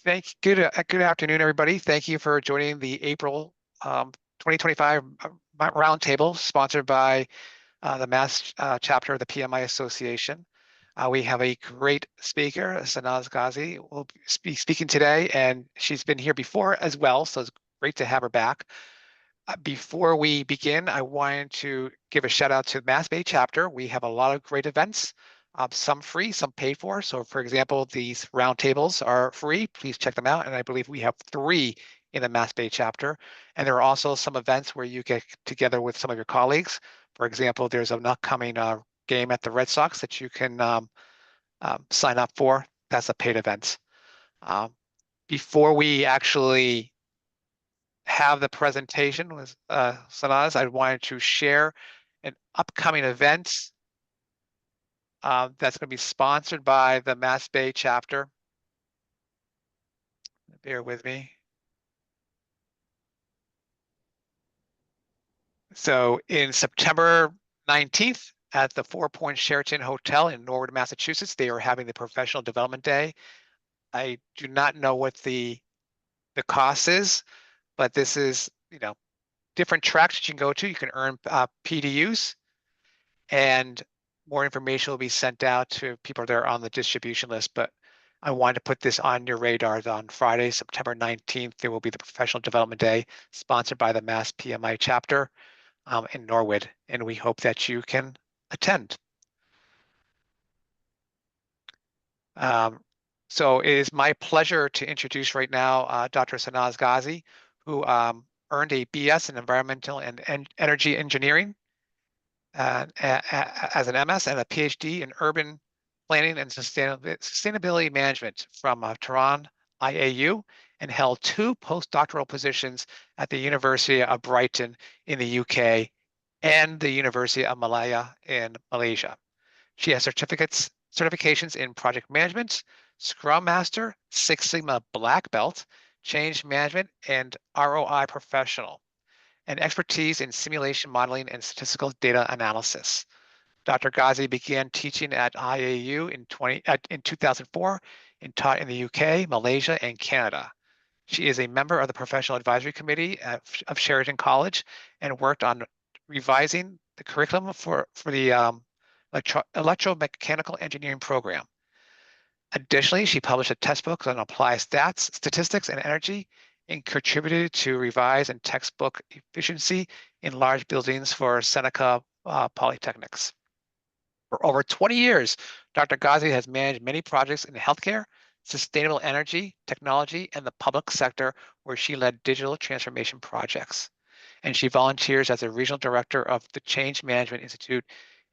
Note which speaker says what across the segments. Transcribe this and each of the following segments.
Speaker 1: Good afternoon, everybody. Thank you for joining the April 2025 roundtable sponsored by the Mass chapter of the PMI Association. We have a great speaker, Sanaz Ghazi, will be speaking today, and she's been here before as well, so it's great to have her back. Before we begin, I wanted to give a shout out to the Mass Bay chapter. We have a lot of great events, some free, some paid for. So for example, these roundtables are free. Please check them out. And I believe we have 3 in the Mass Bay chapter. And there are also some events where you get together with some of your colleagues. For example, there's an upcoming game at the Red Sox that you can sign up for. That's a paid event. Before we actually have the presentation with Sanaz, I wanted to share an upcoming event that's going to be sponsored by the Mass Bay chapter. Bear with me. So in September 19th at the 4 Point Sheraton Hotel in Norwood, Massachusetts, they are having the Professional Development Day. I do not know what the cost is, but this is, different tracks that you can go to. You can earn PDUs, and more information will be sent out to people that are on the distribution list. But I wanted to put this on your radar. On Friday, September 19th, there will be the Professional Development Day sponsored by the Mass PMI chapter in Norwood, and we hope that you can attend. So it is my pleasure to introduce right now Dr. Sanaz Ghazi, who earned a BS in Environmental and Energy Engineering as an MS and a PhD in Urban Planning and Sustainability Management from Tehran IAU, and held 2 postdoctoral positions at the University of Brighton in the UK and the University of Malaya in Malaysia. She has certifications in project management, Scrum Master, Six Sigma Black Belt, Change Management, and ROI Professional, and expertise in simulation modeling and statistical data analysis. Dr. Ghazi began teaching at IAU in 2004 and taught in the UK, Malaysia, and Canada. She is a member of the Professional Advisory Committee of Sheraton College and worked on revising the curriculum for the electromechanical engineering program. Additionally, she published a textbook on applied statistics, and energy, and contributed to revise and textbook efficiency in large buildings for Seneca Polytechnics. For over 20 years, Dr. Ghazi has managed many projects in healthcare, sustainable energy, technology, and the public sector, where she led digital transformation projects. And she volunteers as a regional director of the Change Management Institute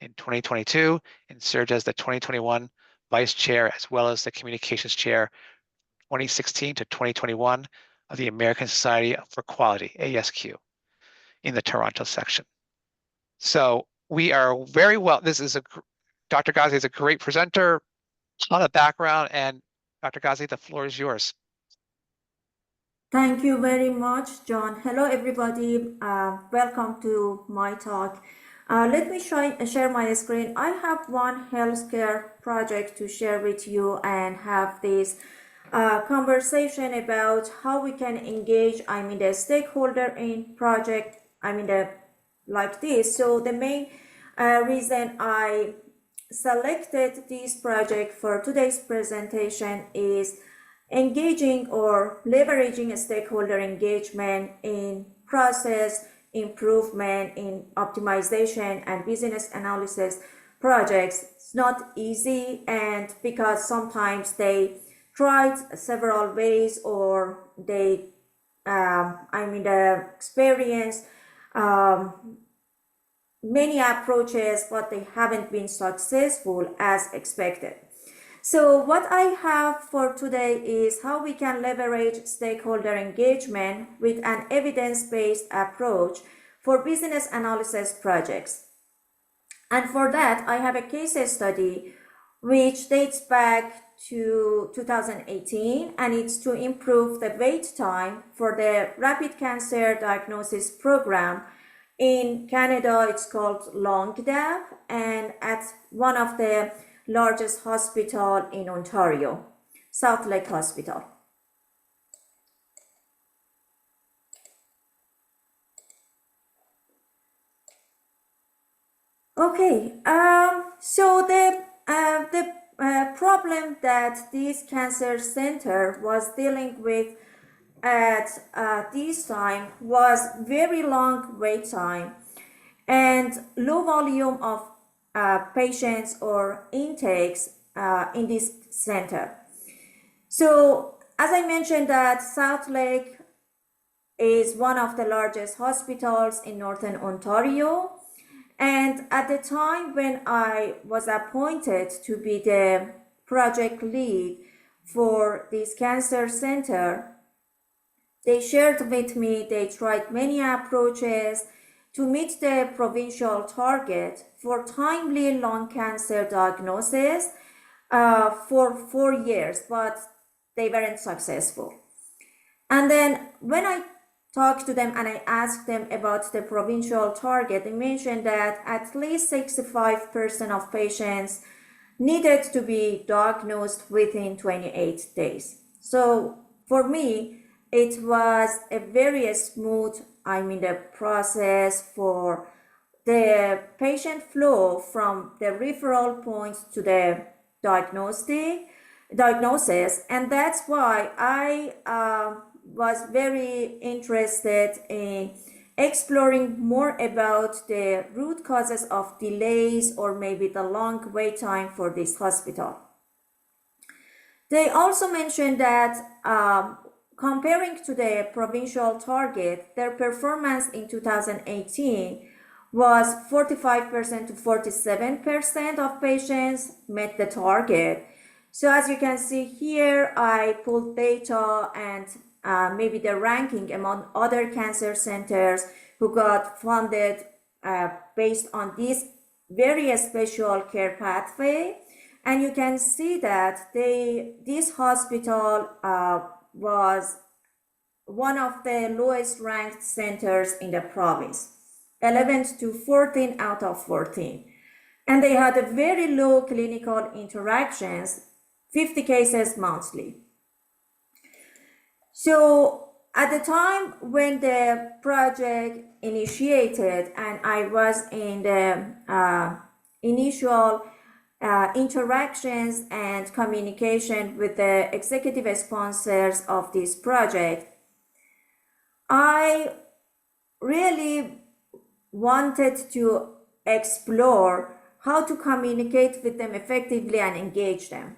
Speaker 1: in 2022 and served as the 2021 vice chair, as well as the communications chair 2016 to 2021 of the American Society for Quality, ASQ, in the Toronto section. So we are very well, Dr. Ghazi is a great presenter, a lot of background, and Dr. Ghazi, the floor is yours.
Speaker 2: Thank you very much, John. Hello, everybody. Welcome to my talk. Let me share my screen. I have one healthcare project to share with you and have this conversation about how we can engage, the stakeholder in project, like this. So the main reason I selected this project for today's presentation is engaging or leveraging a stakeholder engagement in process improvement, in optimization and business analysis projects. It's not easy, and because sometimes they tried several ways, or they experience many approaches, but they haven't been successful as expected. So what I have for today is how we can leverage stakeholder engagement with an evidence-based approach for business analysis projects. And for that, I have a case study which dates back to 2018, and it's to improve the wait time for the rapid cancer diagnosis program. In Canada, it's called LongDAP, and at one of the largest hospital in Ontario, South Lake Hospital. Okay, so the problem that this cancer center was dealing with at this time was very long wait time and low volume of patients or intakes in this center. So, as I mentioned, that South Lake is one of the largest hospitals in Northern Ontario. And at the time when I was appointed to be the project lead for this cancer center, they shared with me they tried many approaches to meet the provincial target for timely lung cancer diagnosis for 4 years, but they weren't successful. And then when I talked to them and I asked them about the provincial target, they mentioned that at least 65% of patients needed to be diagnosed within 28 days. So for me, it was a very smooth, the process for the patient flow from the referral point to the diagnosis, and that's why I was very interested in exploring more about the root causes of delays or maybe the long wait time for this hospital. They also mentioned that comparing to the provincial target, their performance in 2018 was 45% to 47% of patients met the target. So as you can see here, I pulled data and maybe the ranking among other cancer centers who got funded based on this very special care pathway. And you can see that this hospital was one of the lowest ranked centers in the province, 11th to 14 out of 14. And they had a very low clinical interactions, 50 cases monthly. So at the time when the project initiated and I was in the initial interactions and communication with the executive sponsors of this project, I really wanted to explore how to communicate with them effectively and engage them.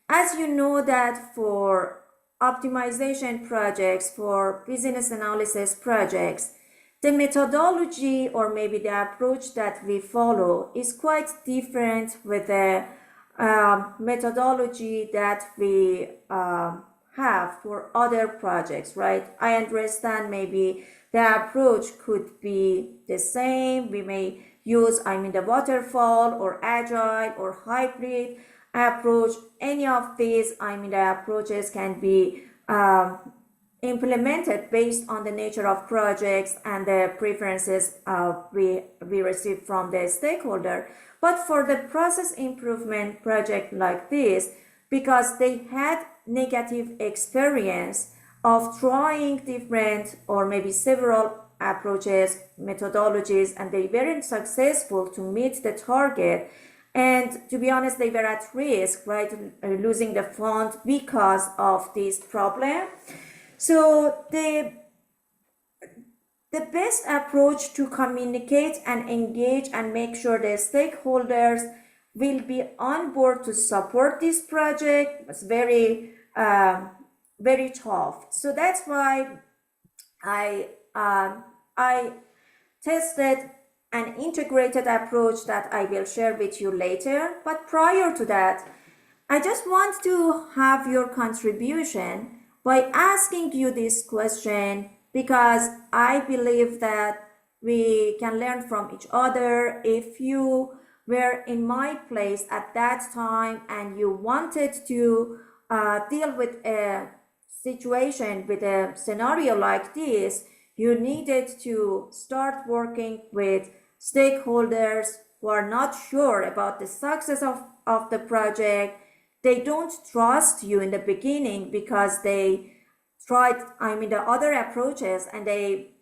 Speaker 2: As you know that for optimization projects, for business analysis projects, the methodology or maybe the approach that we follow is quite different with the methodology that we have for other projects, right? I understand maybe the approach could be the same. We may use, the waterfall or agile or hybrid approach. Any of these, the approaches can be implemented based on the nature of projects and the preferences we receive from the stakeholder. But for the process improvement project like this, because they had negative experience of trying different or maybe several approaches, methodologies, and they weren't successful to meet the target. And to be honest, they were at risk, right, losing the fund because of this problem. So the best approach to communicate and engage and make sure the stakeholders will be on board to support this project was very, very tough. So that's why I tested an integrated approach that I will share with you later. But prior to that, I just want to have your contribution by asking you this question because I believe that we can learn from each other. If you were in my place at that time and you wanted to deal with a situation, with a scenario like this, you needed to start working with stakeholders who are not sure about the success of the project. They don't trust you in the beginning because they tried, the other approaches and they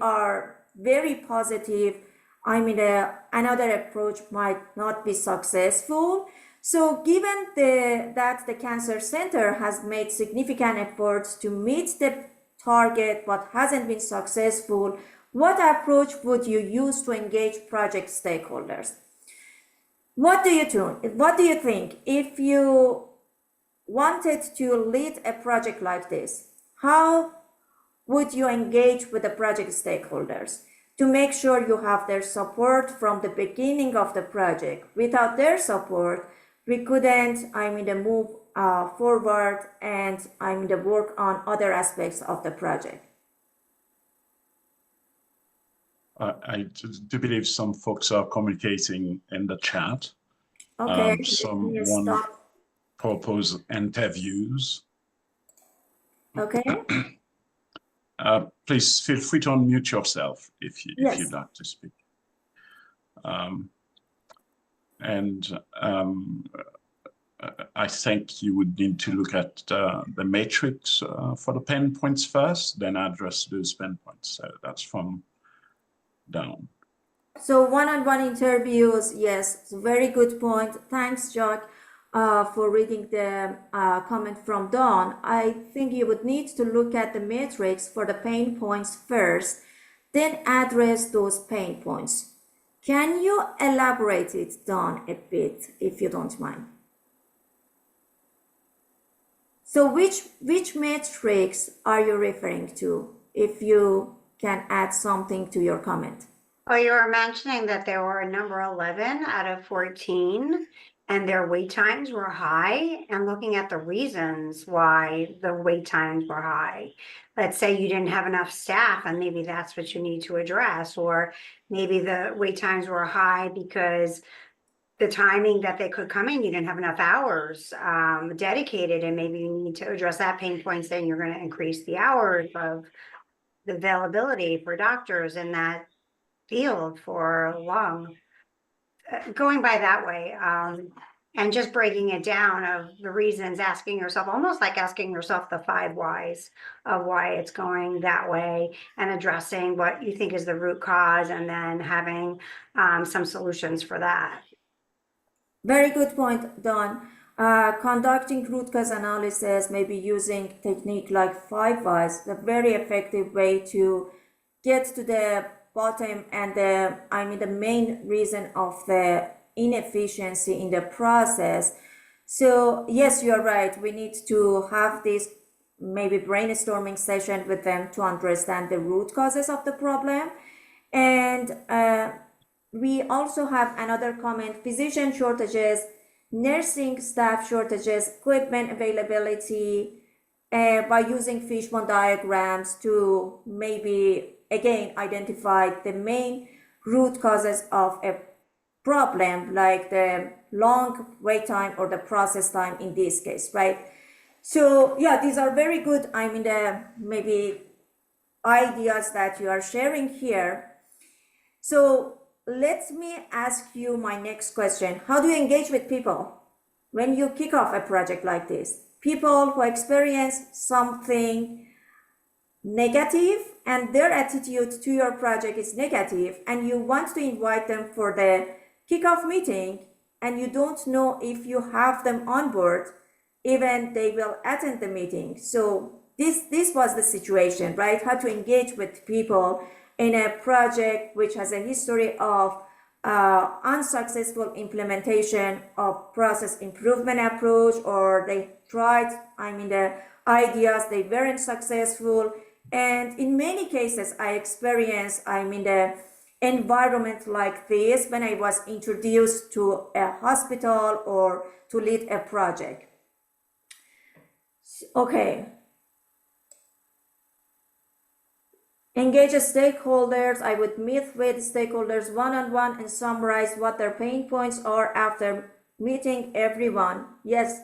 Speaker 2: are very positive another approach might not be successful. So given that the Cancer Center has made significant efforts to meet the target but hasn't been successful, what approach would you use to engage project stakeholders? What do you think? What do you think if you wanted to lead a project like this? How would you engage with the project stakeholders to make sure you have their support from the beginning of the project? Without their support, we couldn't, move forward and work on other aspects of the project.
Speaker 3: I do believe some folks are communicating in the chat.
Speaker 2: Okay,
Speaker 3: Someone propose interviews.
Speaker 2: Okay.
Speaker 3: Please feel free to unmute yourself if you'd like to speak. I think you would need to look at the matrix for the pain points first, then address those pain points. So that's from down.
Speaker 2: So one-on-one interviews, yes, very good point. Thanks, Jack, for reading the comment from Dawn. I think you would need to look at the matrix for the pain points first, then address those pain points. Can you elaborate it, Dawn, a bit, if you don't mind? So which matrix are you referring to, if you can add something to your comment?
Speaker 4: Well, you were mentioning that there were a number 11 out of 14 and their wait times were high, and looking at the reasons why the wait times were high. Let's say you didn't have enough staff and maybe that's what you need to address, or maybe the wait times were high because the timing that they could come in, you didn't have enough hours dedicated, and maybe you need to address that pain point, saying you're going to increase the hours of the availability for doctors in that field for long. Going by that way, and just breaking it down of the reasons, asking yourself, almost like asking yourself the 5 whys of why it's going that way, and addressing what you think is the root cause, and then having some solutions for that.
Speaker 2: Very good point, Don. Conducting root cause analysis, maybe using technique like 5 whys, a very effective way to get to the bottom and the main reason of the inefficiency in the process. So yes, you're right. We need to have this maybe brainstorming session with them to understand the root causes of the problem. And we also have another comment: physician shortages, nursing staff shortages, equipment availability, by using fishbone diagrams to maybe again identify the main root causes of a problem, like the long wait time or the process time in this case, right? So yeah, these are very good, maybe ideas that you are sharing here. So let me ask you my next question. How do you engage with people when you kick off a project like this? People who experience something negative and their attitude to your project is negative, and you want to invite them for the kickoff meeting, and you don't know if you have them on board, even they will attend the meeting. So this was the situation, right? How to engage with people in a project which has a history of unsuccessful implementation of process improvement approach, or they tried, the ideas, they weren't successful. And in many cases, I experienced, the environment like this when I was introduced to a hospital or to lead a project. Okay. Engage stakeholders. I would meet with stakeholders one-on-one and summarize what their pain points are after meeting everyone. Yes,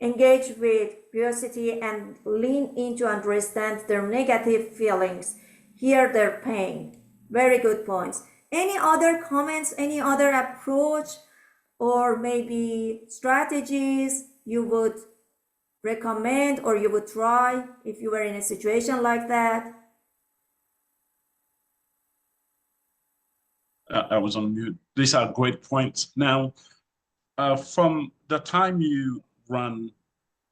Speaker 2: engage with curiosity and lean in to understand their negative feelings, hear their pain. Very good points. Any other comments, any other approach, or maybe strategies you would recommend or you would try if you were in a situation like that?
Speaker 3: I was on mute. These are great points. Now, from the time you run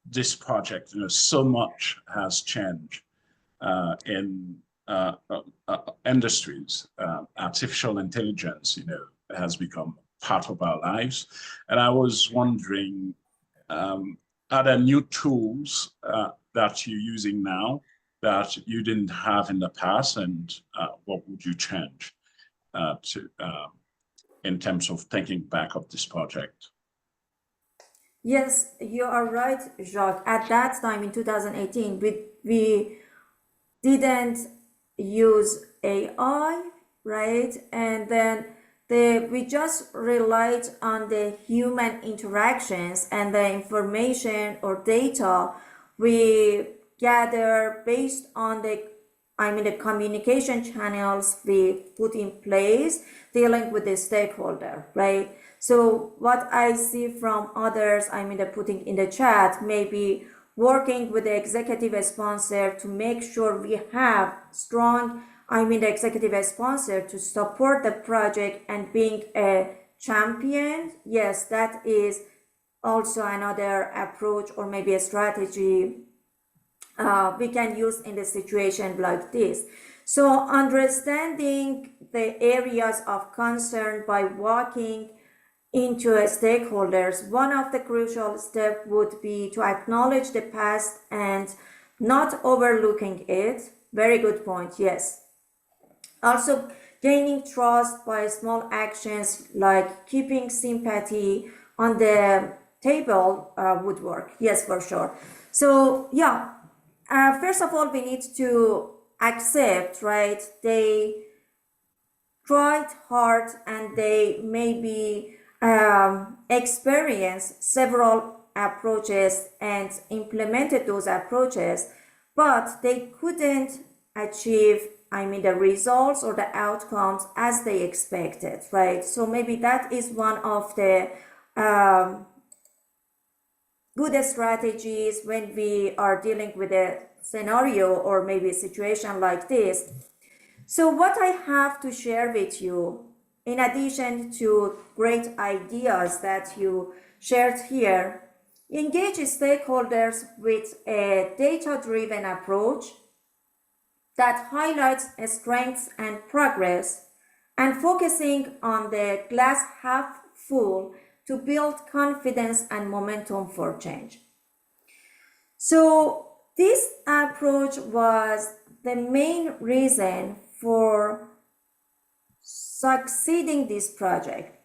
Speaker 3: this project, so much has changed in industries. Artificial intelligence, has become part of our lives. And I was wondering, are there new tools that you're using now that you didn't have in the past, and what would you change in terms of thinking back of this project?
Speaker 2: Yes, you are right, Jacques. At that time in 2018, we didn't use AI, right? And then we just relied on the human interactions and the information or data we gather based on the communication channels we put in place dealing with the stakeholder, right? So what I see from others, they're putting in the chat, maybe working with the executive sponsor to make sure we have strong, the executive sponsor to support the project and being a champion. Yes, that is also another approach or maybe a strategy we can use in the situation like this. So understanding the areas of concern by walking into a stakeholders, one of the crucial steps would be to acknowledge the past and not overlooking it. Very good point, yes. Also, gaining trust by small actions like keeping sympathy on the table would work. Yes, for sure. So, yeah, first of all, we need to accept, right? They tried hard and they maybe experienced several approaches and implemented those approaches, but they couldn't achieve the results or the outcomes as they expected, right? So maybe that is one of the good strategies when we are dealing with a scenario or maybe a situation like this. So what I have to share with you, in addition to great ideas that you shared here, engage stakeholders with a data-driven approach that highlights strengths and progress and focusing on the glass half full to build confidence and momentum for change. So this approach was the main reason for succeeding this project.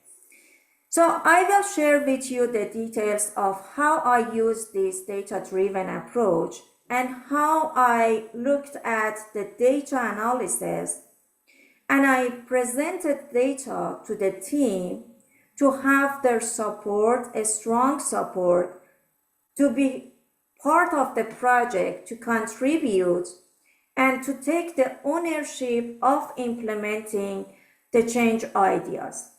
Speaker 2: So I will share with you the details of how I use this data-driven approach and how I looked at the data analysis and I presented data to the team to have their support, a strong support, to be part of the project, to contribute, and to take the ownership of implementing the change ideas.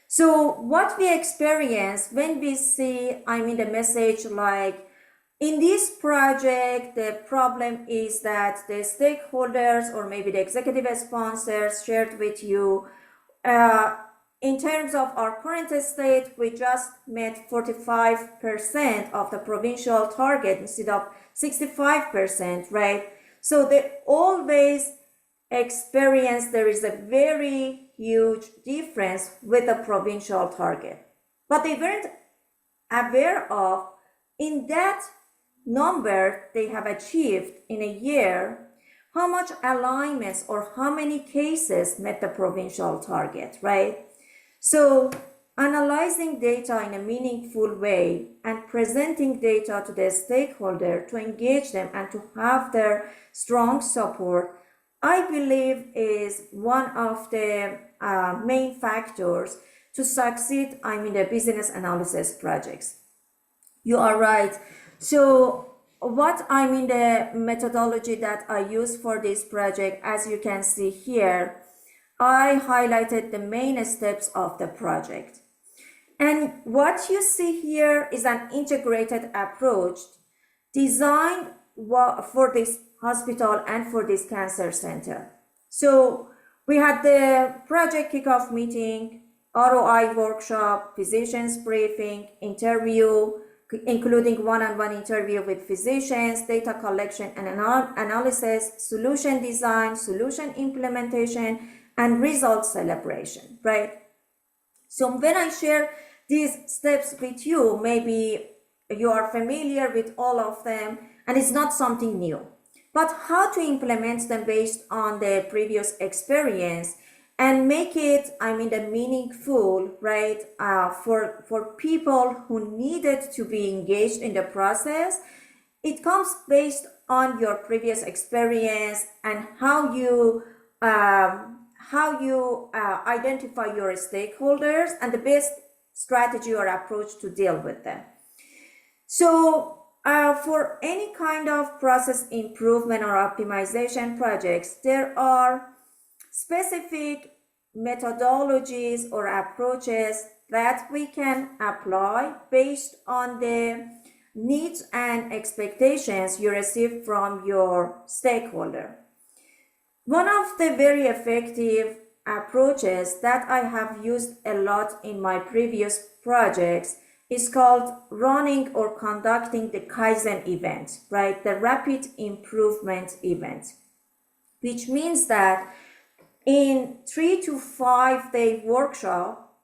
Speaker 2: So what we experience when we see, the message like, in this project, the problem is that the stakeholders or maybe the executive sponsors shared with you, in terms of our current state, we just met 45% of the provincial target instead of 65%, right? So they always experience there is a very huge difference with the provincial target. But they weren't aware of in that number they have achieved in a year, how much alignments or how many cases met the provincial target, right? So analyzing data in a meaningful way and presenting data to the stakeholder to engage them and to have their strong support, I believe is one of the main factors to succeed, the business analysis projects. You are right. So what the methodology that I use for this project, as you can see here, I highlighted the main steps of the project. And what you see here is an integrated approach designed for this hospital and for this cancer center. So We had the project kickoff meeting, ROI workshop, physicians briefing, interview, including one-on-one interview with physicians, data collection and analysis, solution design, solution implementation, and result celebration, right? So when I share these steps with you, maybe you are familiar with all of them and it's not something new. But how to implement them based on the previous experience and make it, the meaningful, right, for people who needed to be engaged in the process. It comes based on your previous experience and how you identify your stakeholders and the best strategy or approach to deal with them. So for any kind of process improvement or optimization projects, there are specific methodologies or approaches that we can apply based on the needs and expectations you receive from your stakeholder. One of the very effective approaches that I have used a lot in my previous projects is called running or conducting the Kaizen event, right? The rapid improvement event, which means that in 3 to 5 day workshop,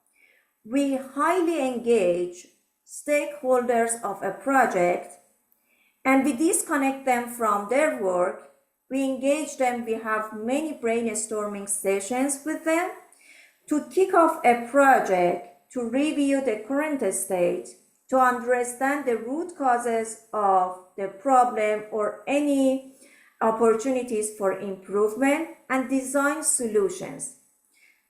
Speaker 2: we highly engage stakeholders of a project and we disconnect them from their work. We engage them, we have many brainstorming sessions with them to kick off a project, to review the current state, to understand the root causes of the problem or any opportunities for improvement and design solutions.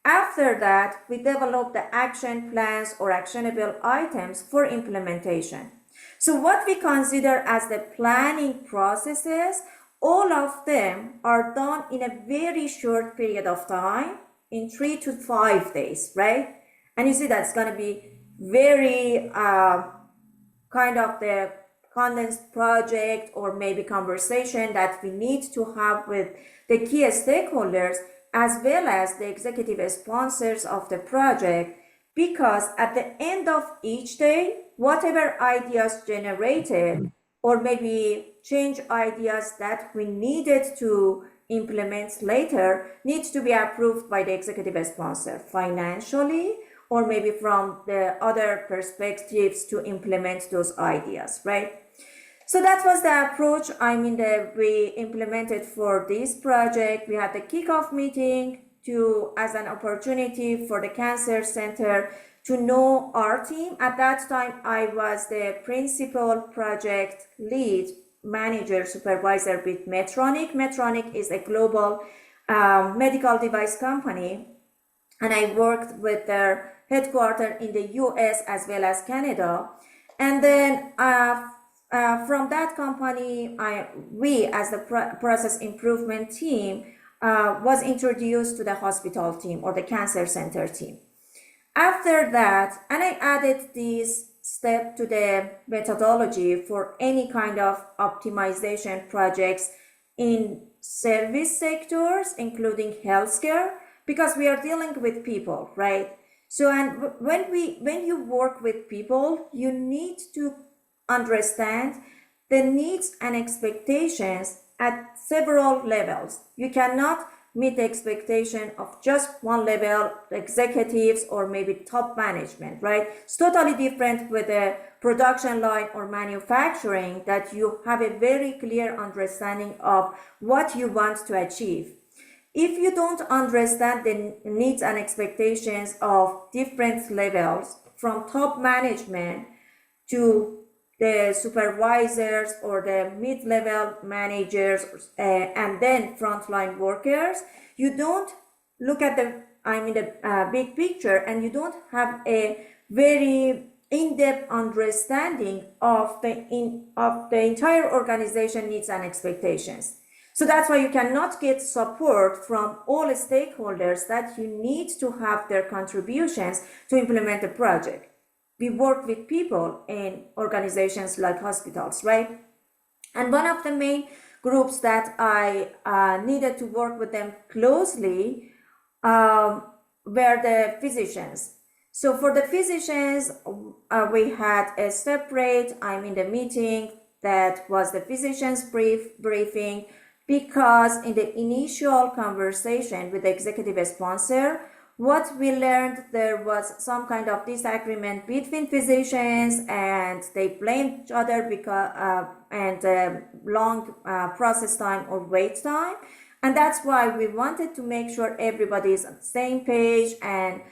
Speaker 2: After that, we develop the action plans or actionable items for implementation. So what we consider as the planning processes, all of them are done in a very short period of time, in 3 to 5 days, right? And you see that's going to be very kind of the condensed project or maybe conversation that we need to have with the key stakeholders as well as the executive sponsors of the project, because at the end of each day, whatever ideas generated or maybe change ideas that we needed to implement later needs to be approved by the executive sponsor financially or maybe from the other perspectives to implement those ideas, right? So that was the approach that we implemented for this project. We had the kickoff meeting as an opportunity for the Cancer Center to know our team. At that time, I was the principal project lead manager supervisor with Medtronic. Medtronic is a global medical device company, and I worked with their headquarters in the US as well as Canada. And then from that company, we as the process improvement team was introduced to the hospital team or the cancer center team. After that, and I added this step to the methodology for any kind of optimization projects in service sectors, including healthcare, because we are dealing with people, right? So, and when you work with people, you need to understand the needs and expectations at several levels. You cannot meet the expectation of just one level, executives or maybe top management, right? It's totally different with a production line or manufacturing that you have a very clear understanding of what you want to achieve. If you don't understand the needs and expectations of different levels, from top management to the supervisors or the mid-level managers and then frontline workers, you don't look at the big picture, and you don't have a very in-depth understanding of the entire organization needs and expectations. So that's why you cannot get support from all stakeholders that you need to have their contributions to implement the project. We work with people in organizations like hospitals, right? And one of the main groups that I needed to work with them closely were the physicians. So for the physicians, we had a separate, the meeting that was the physicians briefing, because in the initial conversation with the executive sponsor, what we learned, there was some kind of disagreement between physicians, and they blamed each other because long process time or wait time. And that's why we wanted to make sure everybody is on the same page, and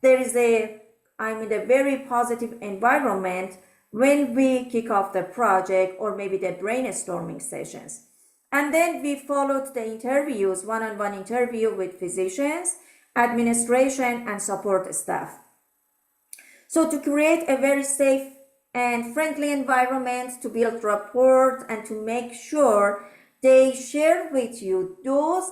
Speaker 2: there is a very positive environment when we kick off the project, or maybe the brainstorming sessions. And then we followed the interviews, one-on-one interview with physicians, administration, and support staff. So to create a very safe and friendly environment, to build rapport, and to make sure they share with you those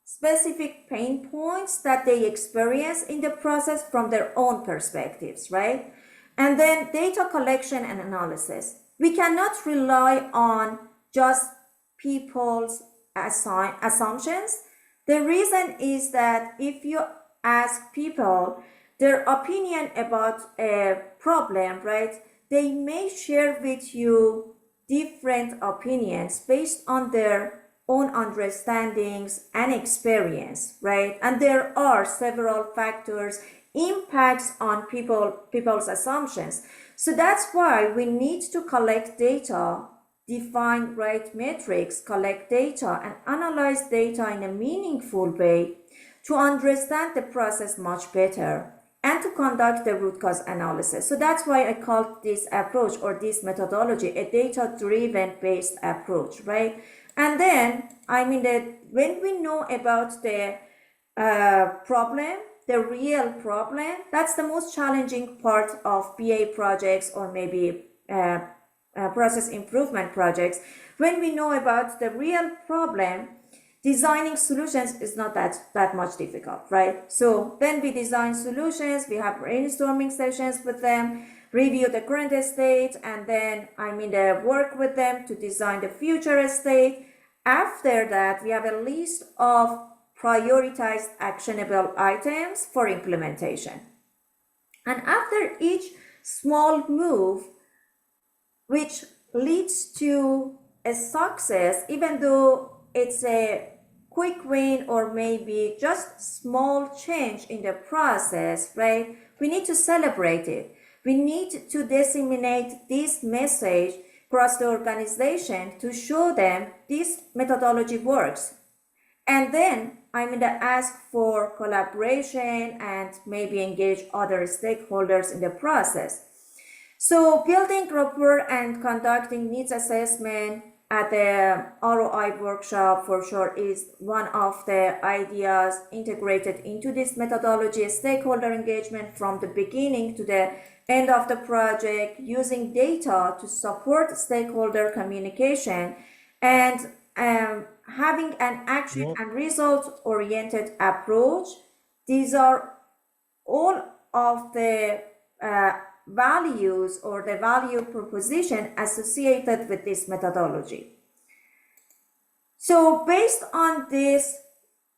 Speaker 2: specific pain points that they experience in the process from their own perspectives, right? And then data collection and analysis. We cannot rely on just people's assumptions. The reason is that if you ask people their opinion about a problem, right, they may share with you different opinions based on their own understandings and experience, right? And there are several factors, impacts on people's assumptions. So that's why we need to collect data, define right metrics, collect data, and analyze data in a meaningful way to understand the process much better and to conduct the root cause analysis. So that's why I called this approach, or this methodology, a data-driven based approach, right? And then, when we know about the problem, the real problem, that's the most challenging part of BA projects, or maybe process improvement projects. When we know about the real problem, designing solutions is not that much difficult, right? So then we design solutions, we have brainstorming sessions with them, review the current state, and then work with them to design the future state. After that, we have a list of prioritized actionable items for implementation. And after each small move, which leads to a success, even though it's a quick win or maybe just small change in the process, right? We need to celebrate it. We need to disseminate this message across the organization to show them this methodology works. And then ask for collaboration and maybe engage other stakeholders in the process. So building rapport and conducting needs assessment at the ROI workshop for sure is one of the ideas integrated into this methodology. Stakeholder engagement from the beginning to the end of the project, using data to support stakeholder communication, and having an action and result oriented approach. These are all of the values or the value proposition associated with this methodology. So based on this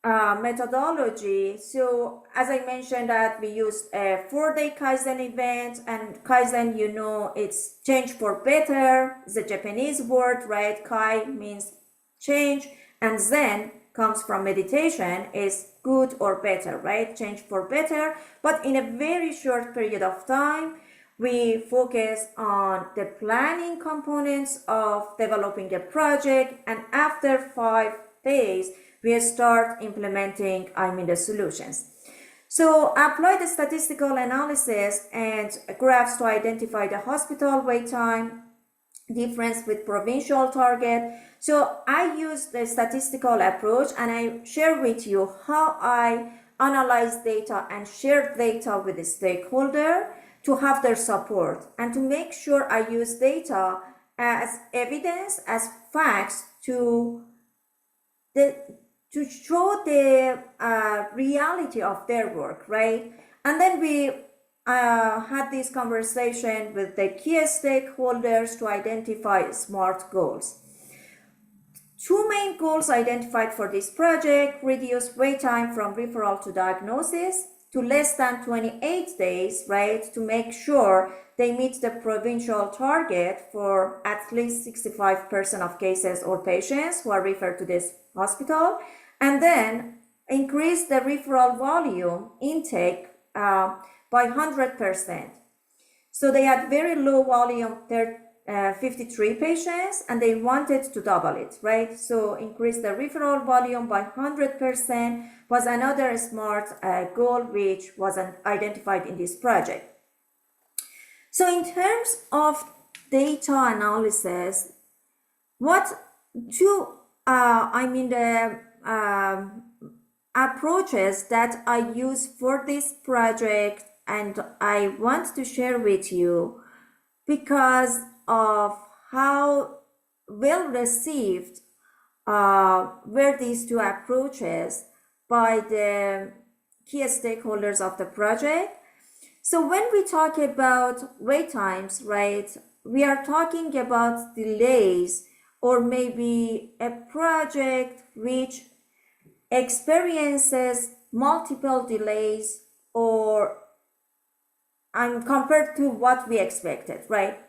Speaker 2: methodology, so as I mentioned that we used a 4-day Kaizen event, and Kaizen, it's change for better. It's a Japanese word, right? Kai means change, and Zen comes from meditation, is good or better, right? Change for better. But in a very short period of time, we focus on the planning components of developing the project, and after 5 days, we start implementing the solutions. So apply the statistical analysis and graphs to identify the hospital wait time difference with provincial target. So I use the statistical approach, and I share with you how I analyze data and share data with the stakeholder to have their support, and to make sure I use data as evidence, as facts to show the reality of their work, right? And then we had this conversation with the key stakeholders to identify SMART goals. Two main goals identified for this project: reduce wait time from referral to diagnosis to less than 28 days, right, to make sure they meet the provincial target for at least 65% of cases or patients who are referred to this hospital, and then increase the referral volume intake by 100%. So they had very low volume, 53 patients, and they wanted to double it, right? So increase the referral volume by 100% was another smart goal which wasn't identified in this project. So in terms of data analysis, what two, the approaches that I use for this project and I want to share with you because of how well received were these two approaches by the key stakeholders of the project. So when we talk about wait times, right, we are talking about delays or maybe a project which experiences multiple delays or compared to what we expected, right?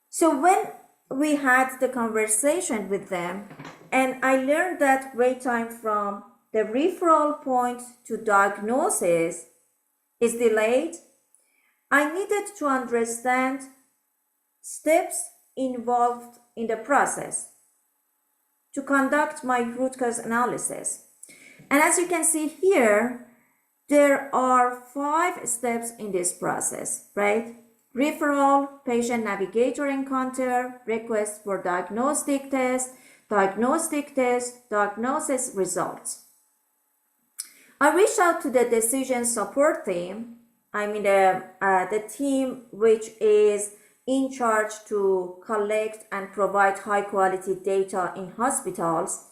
Speaker 2: So when we had the conversation with them, and I learned that wait time from the referral point to diagnosis is delayed, I needed to understand steps involved in the process to conduct my root cause analysis. And as you can see here, there are 5 steps in this process, right? Referral, patient navigator encounter, request for diagnostic test, diagnosis results. I reached out to the decision support team, the team which is in charge to collect and provide high quality data in hospitals,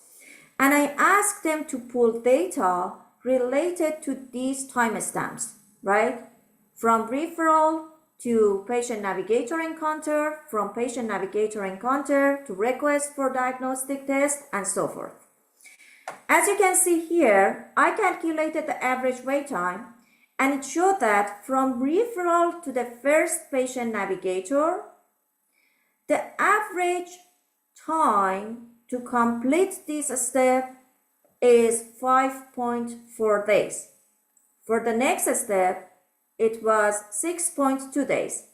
Speaker 2: and I asked them to pull data related to these timestamps, right? From referral to patient navigator encounter, from patient navigator encounter to request for diagnostic test, and so forth. As you can see here, I calculated the average wait time, and it showed that from referral to the first patient navigator, the average time to complete this step is 5.4 days. For the next step, it was 6.2 days.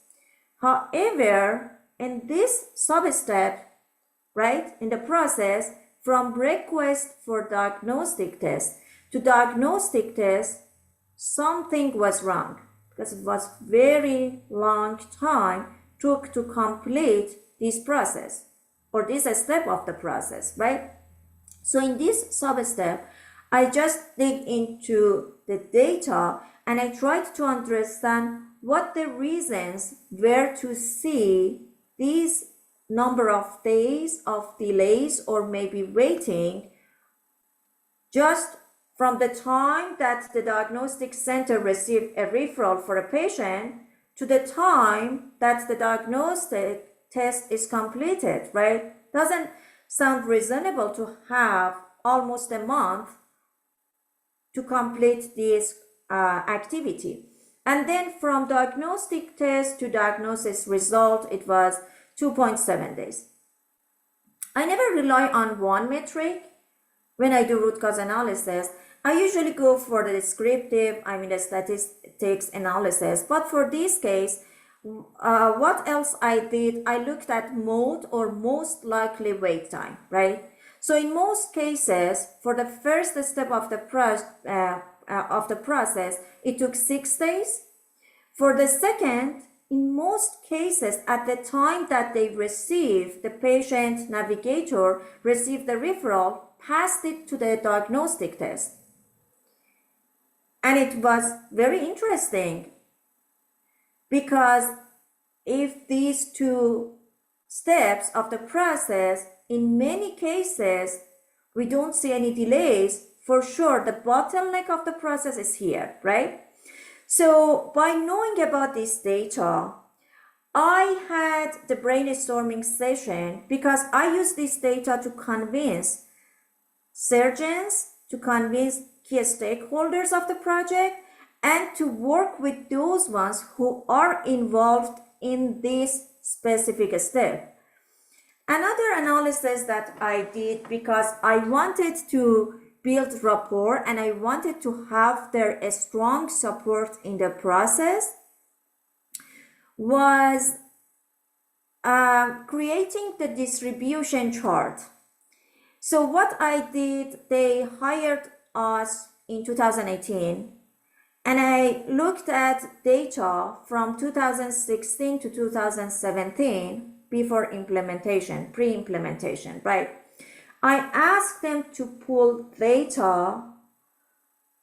Speaker 2: However, in this sub-step, right, in the process, from request for diagnostic test to diagnostic test, something was wrong because it was very long time took to complete this process or this step of the process, right? So in this sub-step, I just dig into the data and I tried to understand what the reasons were to see these number of days of delays or maybe waiting just from the time that the diagnostic center received a referral for a patient to the time that the diagnostic test is completed, right? Doesn't sound reasonable to have almost a month to complete this activity. And then from diagnostic test to diagnosis result, it was 2.7 days. I never rely on one metric when I do root cause analysis. I usually go for the descriptive, the statistics analysis. But for this case, what else I did? I looked at mode or most likely wait time, right? So in most cases, for the first step of the process, it took 6 days. For the second, in most cases, at the time that they received, the patient navigator received the referral, passed it to the diagnostic test. And it was very interesting because if these two steps of the process, in many cases, we don't see any delays, for sure the bottleneck of the process is here, right? So by knowing about this data, I had the brainstorming session because I use this data to convince surgeons, to convince key stakeholders of the project, and to work with those ones who are involved in this specific step. Another analysis that I did because I wanted to build rapport and I wanted to have their strong support in the process was creating the distribution chart. So what I did, they hired us in 2018 and I looked at data from 2016 to 2017 before implementation, pre-implementation, right? I asked them to pull data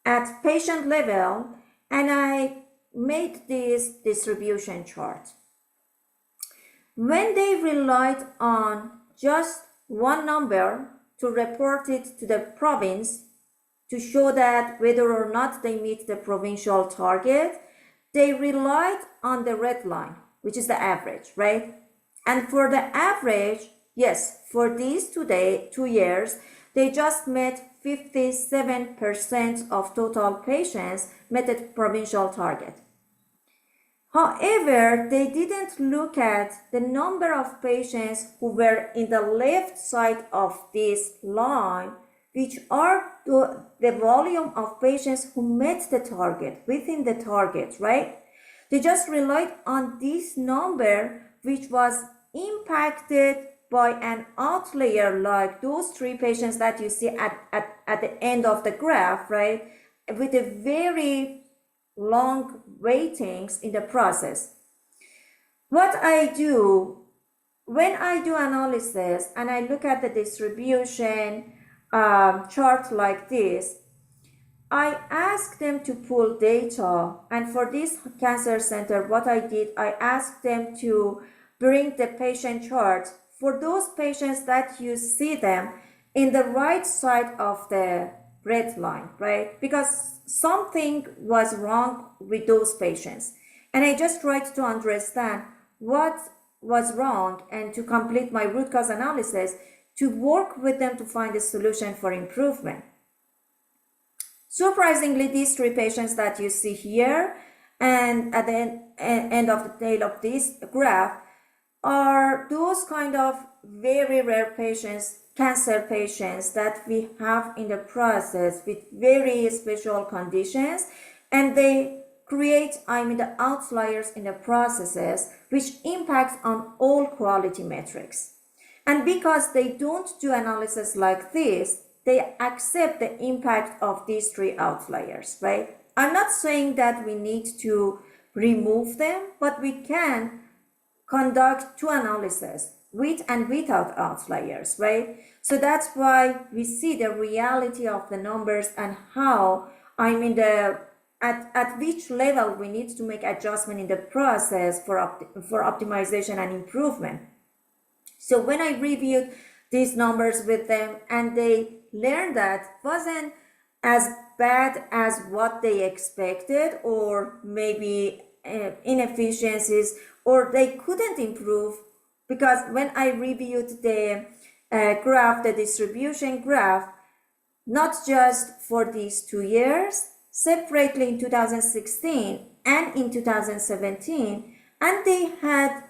Speaker 2: at patient level and I made this distribution chart. When they relied on just one number to report it to the province to show that whether or not they meet the provincial target, they relied on the red line, which is the average, right? And for the average, yes, for these 2 years, they just met 57% of total patients met the provincial target. However, they didn't look at the number of patients who were in the left side of this line, which are the volume of patients who met the target, within the target, right? They just relied on this number, which was impacted by an outlier like those 3 patients that you see at the end of the graph, right? With a very long ratings in the process. What I do when I do analysis and I look at the distribution chart like this, I ask them to pull data, and for this cancer center, what I did, I asked them to bring the patient chart for those patients that you see them in the right side of the red line, right? Because something was wrong with those patients. And I just tried to understand what was wrong and to complete my root cause analysis to work with them to find a solution for improvement. Surprisingly, these 3 patients that you see here and at the end of the tail of this graph are those kind of very rare patients, cancer patients that we have in the process with very special conditions, and they create, the outliers in the processes which impact on all quality metrics. And because they don't do analysis like this, they accept the impact of these 3 outliers, right? I'm not saying that we need to remove them, but we can conduct 2 analyses with and without outliers, right? So that's why we see the reality of the numbers and how, at which level we need to make adjustment in the process for optimization and improvement. So when I reviewed these numbers with them and they learned that wasn't as bad as what they expected, or maybe inefficiencies, or they couldn't improve, because when I reviewed the graph, the distribution graph, not just for these 2 years, separately in 2016 and in 2017, and they had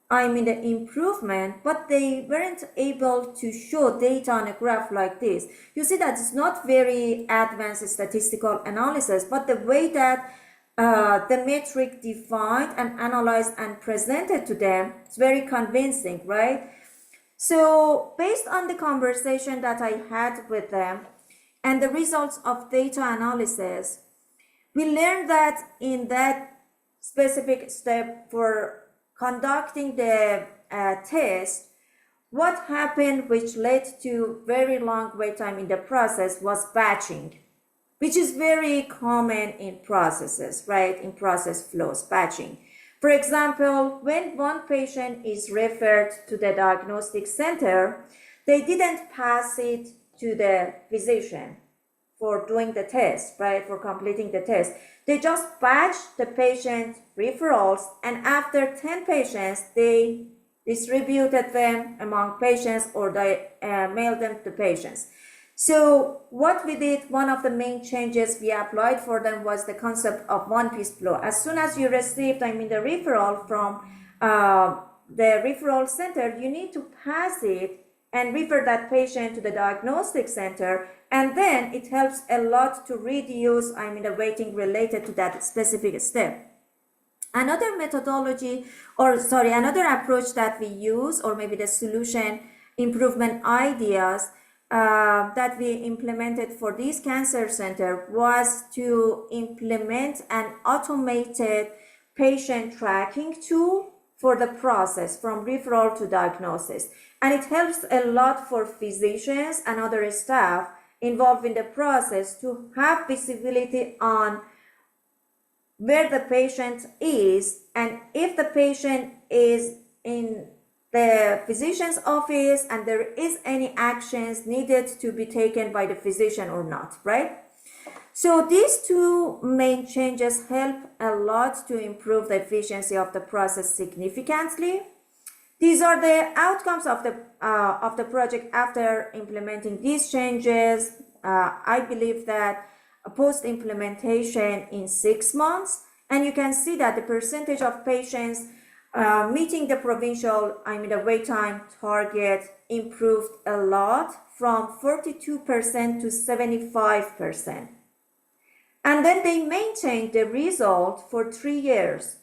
Speaker 2: the improvement, but they weren't able to show data on a graph like this. You see that it's not very advanced statistical analysis, but the way that the metric defined and analyzed and presented to them, it's very convincing, right? So based on the conversation that I had with them and the results of data analysis, we learned that in that specific step for conducting the test, what happened which led to very long wait time in the process was batching, which is very common in processes, right? In process flows, batching. For example, when one patient is referred to the diagnostic center, they didn't pass it to the physician. for doing the test, right, for completing the test. They just batch the patient referrals, and after 10 patients, they distributed them among patients, or they mailed them to patients. So what we did, one of the main changes we applied for them was the concept of one-piece flow. As soon as you received, the referral from the referral center, you need to pass it and refer that patient to the diagnostic center, and then it helps a lot to reduce, the waiting related to that specific step. Another methodology, another approach that we use, or maybe the solution improvement ideas that we implemented for this cancer center, was to implement an automated patient tracking tool for the process from referral to diagnosis. And it helps a lot for physicians and other staff involved in the process to have visibility on where the patient is, and if the patient is in the physician's office and there is any actions needed to be taken by the physician or not, right? So these two main changes help a lot to improve the efficiency of the process significantly. These are the outcomes of the project after implementing these changes. I believe that post-implementation in 6 months, and you can see that the percentage of patients meeting the provincial, the wait time target improved a lot from 42% to 75%. And then they maintained the result for 3 years.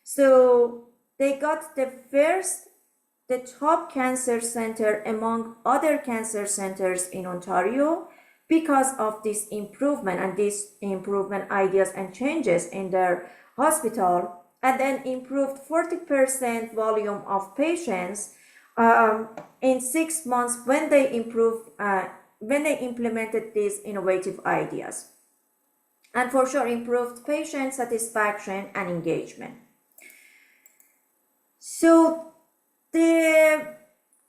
Speaker 2: So they got the top cancer center among other cancer centers in Ontario because of this improvement and these improvement ideas and changes in their hospital, and then improved 40% volume of patients in 6 months when they implemented these innovative ideas. And for sure improved patient satisfaction and engagement. So the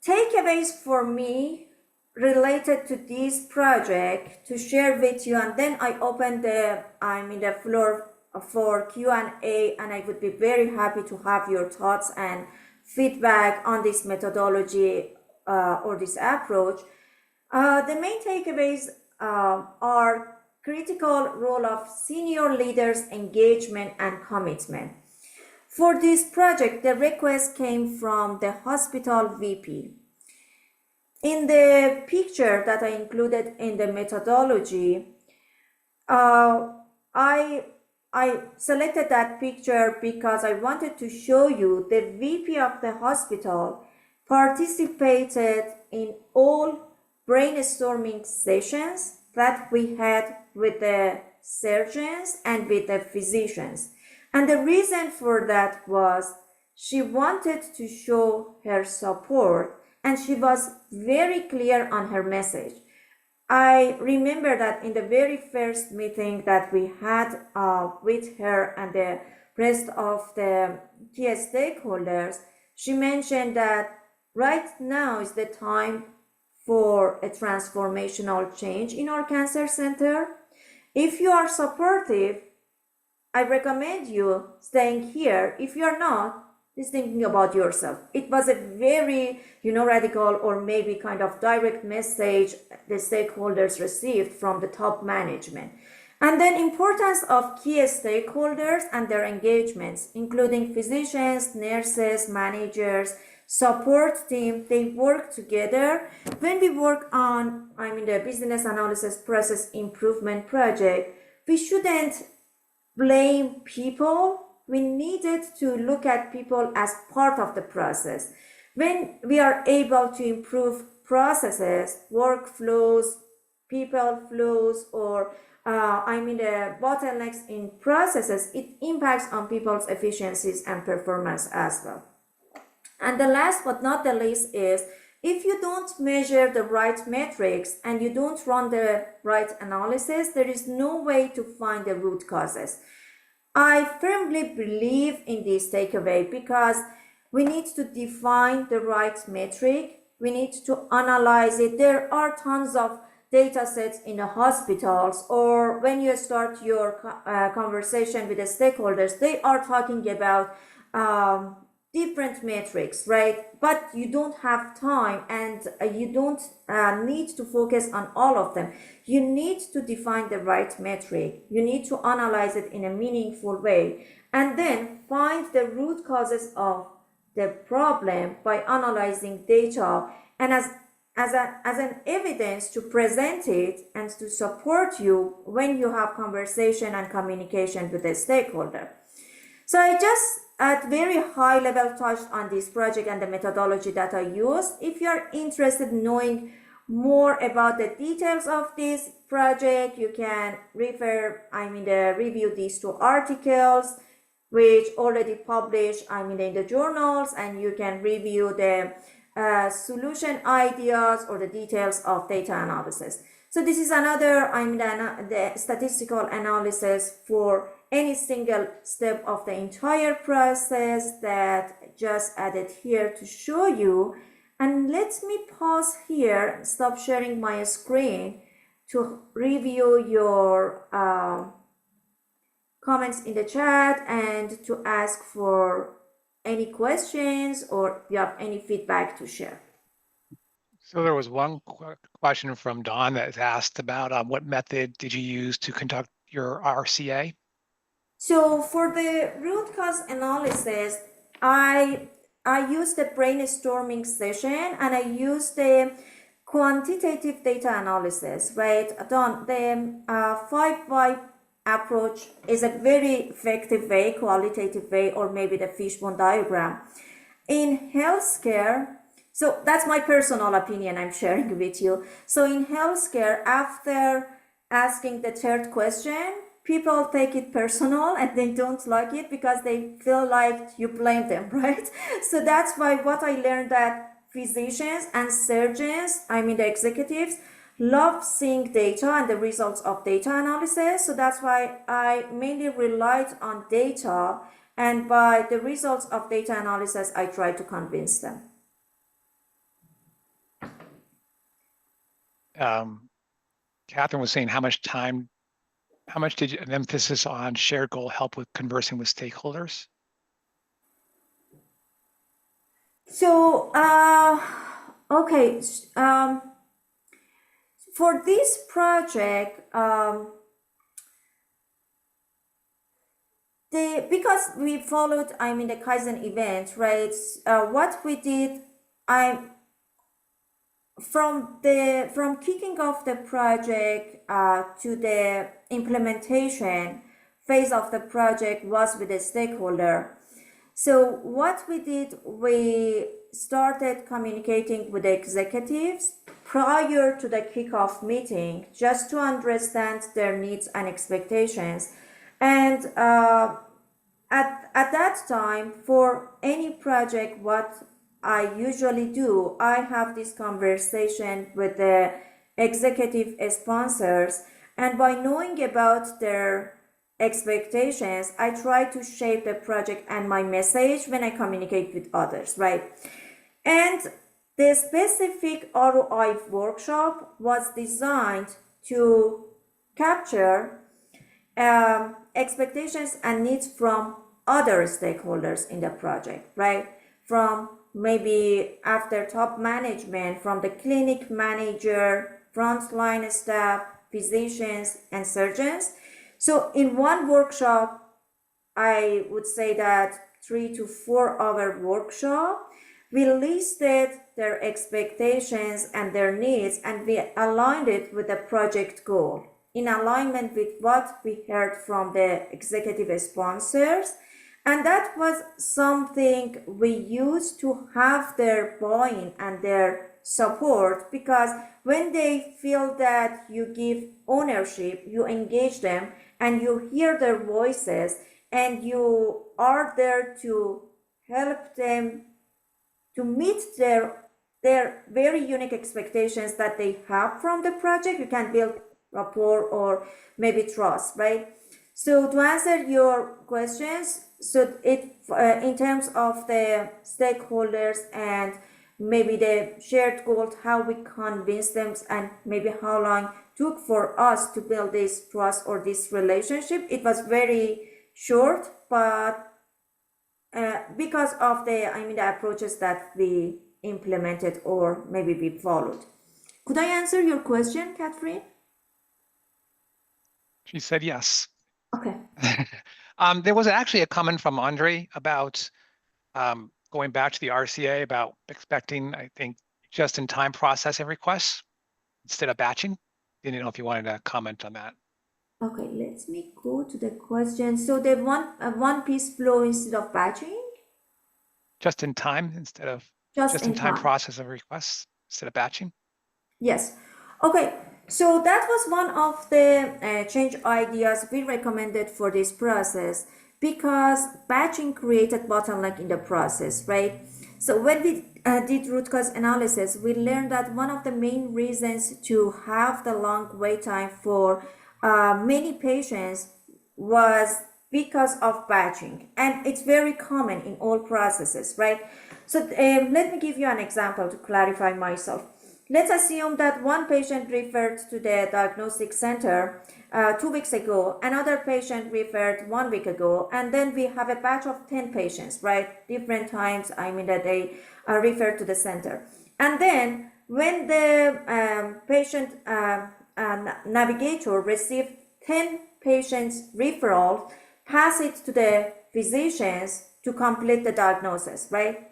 Speaker 2: takeaways for me related to this project to share with you, and then I open the floor for Q&A, and I would be very happy to have your thoughts and feedback on this methodology or this approach. The main takeaways are critical role of senior leaders' engagement and commitment. For this project, the request came from the hospital VP. In the picture that I included in the methodology, I selected that picture because I wanted to show you the VP of the hospital participated in all brainstorming sessions that we had with the surgeons and with the physicians. And the reason for that was she wanted to show her support, and she was very clear on her message. I remember that in the very first meeting that we had with her and the rest of the key stakeholders, she mentioned that right now is the time for a transformational change in our cancer center. If you are supportive, I recommend you staying here. If you are not, just thinking about yourself. It was a very, radical or maybe kind of direct message the stakeholders received from the top management. And then importance of key stakeholders and their engagements, including physicians, nurses, managers, support team, they work together. When we work on, the business analysis process improvement project, we shouldn't blame people. We needed to look at people as part of the process. When we are able to improve processes, workflows, people flows, or the bottlenecks in processes, it impacts on people's efficiencies and performance as well. And the last but not the least is, if you don't measure the right metrics and you don't run the right analysis, there is no way to find the root causes. I firmly believe in this takeaway because we need to define the right metric. We need to analyze it. There are tons of data sets in the hospitals, or when you start your conversation with the stakeholders, they are talking about different metrics, right? But you don't have time, and you don't need to focus on all of them. You need to define the right metric. You need to analyze it in a meaningful way, and then find the root causes of the problem by analyzing data, and as an evidence to present it and to support you when you have conversation and communication with the stakeholder. So I just at very high level touched on this project and the methodology that I used. If you are interested in knowing more about the details of this project, you can review these two articles which already published in the journals, and you can review the solution ideas or the details of data analysis. So this is another the statistical analysis for any single step of the entire process that just added here to show you. And let me pause here, stop sharing my screen to review your comments in the chat and to ask for any questions or if you have any feedback to share.
Speaker 1: So there was one question from Don that asked about what method did you use to conduct your RCA?
Speaker 2: So for the root cause analysis, I used the brainstorming session, and I used the quantitative data analysis, right? Don, the 5 approach is a very effective way, qualitative way, or maybe the fishbone diagram. In healthcare, so that's my personal opinion I'm sharing with you. So in healthcare, after asking the third question, people take it personal and they don't like it because they feel like you blame them, right? So that's why what I learned that physicians and surgeons, the executives, love seeing data and the results of data analysis. So that's why I mainly relied on data, and by the results of data analysis, I tried to convince them.
Speaker 1: Catherine was saying how much did an emphasis on shared goal help with conversing with stakeholders?
Speaker 2: So, okay, for this project, because we followed, the Kaizen event, right? What we did, from kicking off the project to the implementation phase of the project was with the stakeholder. So what we did, we started communicating with the executives prior to the kickoff meeting just to understand their needs and expectations. And at that time, for any project, what I usually do, I have this conversation with the executive sponsors, and by knowing about their expectations, I try to shape the project and my message when I communicate with others, right? And the specific ROI workshop was designed to capture expectations and needs from other stakeholders in the project, right? From maybe after top management, from the clinic manager, frontline staff, physicians, and surgeons. So in one workshop, I would say that 3 to 4 hour workshop, we listed their expectations and their needs, and we aligned it with the project goal in alignment with what we heard from the executive sponsors. And that was something we used to have their buy-in and their support, because when they feel that you give ownership, you engage them and you hear their voices and you are there to help them to meet their very unique expectations that they have from the project, you can build rapport or maybe trust, right? So to answer your questions, so it in terms of the stakeholders and maybe the shared goals, how we convince them, and maybe how long took for us to build this trust or this relationship. It was very short, but because of the approaches that we implemented or maybe we followed. Could I answer your question, Catherine?
Speaker 1: She said yes.
Speaker 2: Okay.
Speaker 1: There was actually a comment from Andre about going back to the RCA about expecting, I think, just-in-time processing requests instead of batching. Didn't know if you wanted to comment on that.
Speaker 2: Okay, let me go to the question. So the one piece flow instead of batching?
Speaker 1: Just in time instead of
Speaker 2: Just in
Speaker 1: just-in-time
Speaker 2: time.
Speaker 1: process of requests instead of batching.
Speaker 2: Yes. Okay. So that was one of the change ideas we recommended for this process because batching created bottleneck in the process, right? So when we did root cause analysis, we learned that one of the main reasons to have the long wait time for many patients was because of batching, and it's very common in all processes, right? So let me give you an example to clarify myself. Let's assume that one patient referred to the diagnostic center 2 weeks ago, another patient referred 1 week ago, and then we have a batch of 10 patients, right? Different times, that they referred to the center. And then when the patient navigator received 10 patients referrals, pass it to the physicians to complete the diagnosis, right?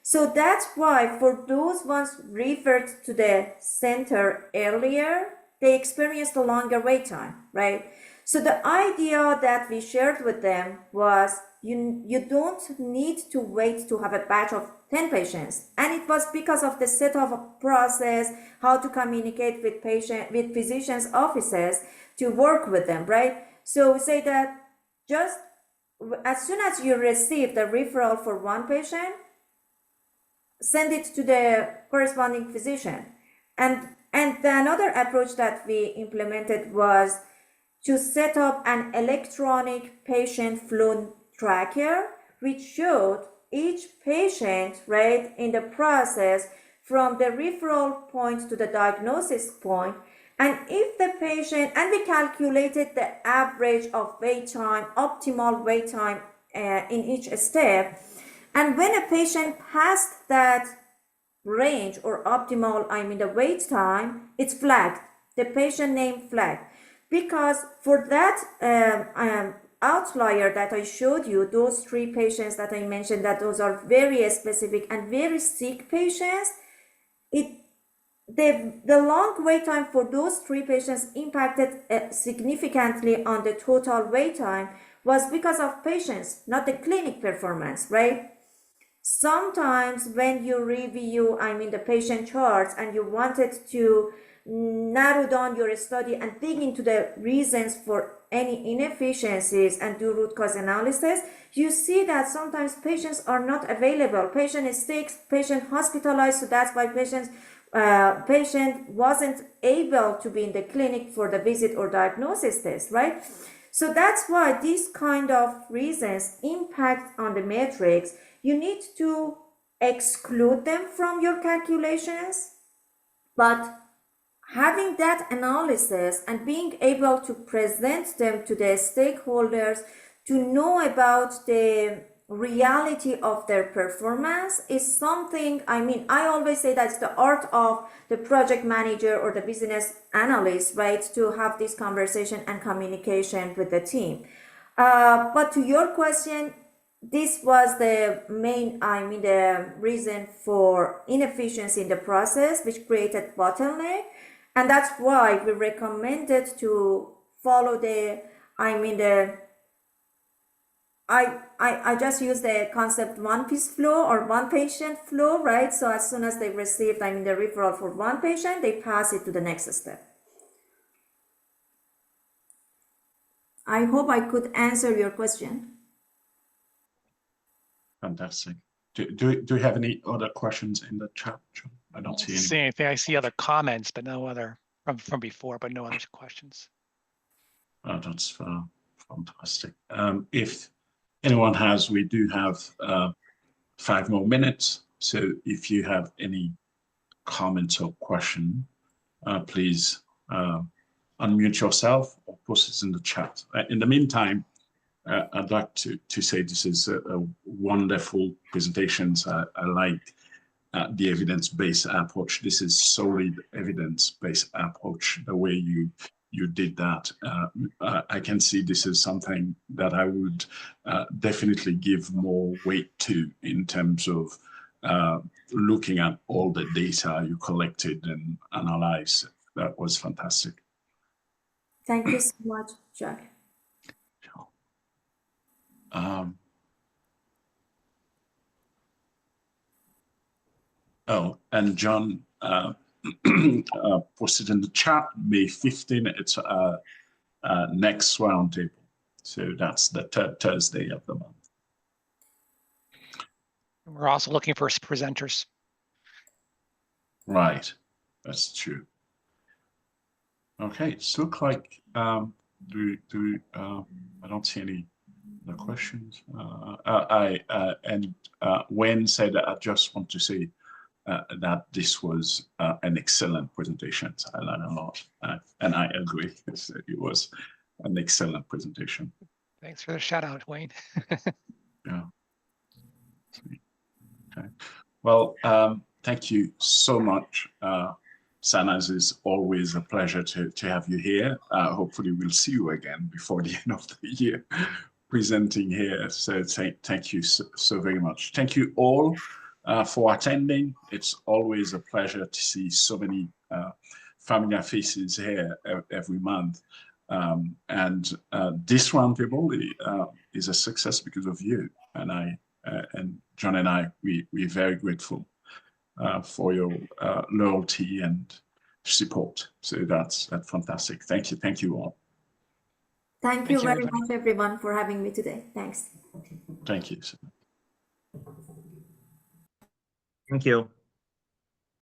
Speaker 2: So that's why for those ones referred to the center earlier, they experienced a longer wait time, right? So the idea that we shared with them was you don't need to wait to have a batch of 10 patients. And it was because of the setup of process, how to communicate with physicians' offices to work with them, right? So we say that just as soon as you receive the referral for one patient, send it to the corresponding physician. And another approach that we implemented was to set up an electronic patient flow tracker, which showed each patient, right, in the process from the referral point to the diagnosis point. And if the patient, and we calculated the average of wait time, optimal wait time in each step. And when a patient passed that range or optimal, the wait time, it's flagged, the patient name flagged. Because for that outlier that I showed you, those 3 patients that I mentioned, that those are very specific and very sick patients, the long wait time for those 3 patients impacted significantly on the total wait time was because of patients, not the clinic performance, right? Sometimes when you review, the patient charts and you wanted to narrow down your study and dig into the reasons for any inefficiencies and do root cause analysis, you see that sometimes patients are not available. Patient is sick, patient hospitalized, so that's why patient wasn't able to be in the clinic for the visit or diagnosis test, right? So that's why these kind of reasons impact on the metrics. You need to exclude them from your calculations, but having that analysis and being able to present them to the stakeholders to know about the reality of their performance is something, I always say that's the art of the project manager or the business analyst, right, to have this conversation and communication with the team. But to your question, this was the main, the reason for inefficiency in the process, which created bottleneck. And that's why we recommended to follow I just use the concept one piece flow or one patient flow, right? So as soon as they received, the referral for one patient, they pass it to the next step. I hope I could answer your question.
Speaker 3: Fantastic. Do you have any other questions in the chat, John? I don't see any.
Speaker 1: Anything. I see other comments, but no other from before, but no other questions.
Speaker 3: Oh, that's fantastic. If anyone has, we do have 5 more minutes. So if you have any comments or question, please unmute yourself or post it in the chat. In the meantime, I'd like to say this is a wonderful presentations. I like the evidence-based approach. This is solid evidence-based approach. The way you did that, I can see this is something that I would definitely give more weight to in terms of looking at all the data you collected and analyzed. That was fantastic.
Speaker 2: Thank you so much, Jack.
Speaker 3: Oh, and John posted in the chat, May 15, it's next roundtable. So that's the Thursday of the month.
Speaker 1: We're also looking for presenters.
Speaker 3: Right, that's true. Okay, it's look like I don't see any other questions. Wayne said, I just want to say that this was an excellent presentation. I learned a lot, and I agree. It was an excellent presentation.
Speaker 1: Thanks for the shout out, Wayne.
Speaker 3: Yeah. Okay. Well, thank you so much. Sanaz, is always a pleasure to have you here. Hopefully we'll see you again before the end of the year presenting here. So thank you so very much. Thank you all for attending. It's always a pleasure to see so many familiar faces here every month. This roundtable is a success because of you. And and John and I, we're very grateful for your loyalty and support. So that's fantastic. Thank you all.
Speaker 2: Thank you very much, everyone, for having me today. Thanks.
Speaker 3: Thank you.
Speaker 5: Thank you.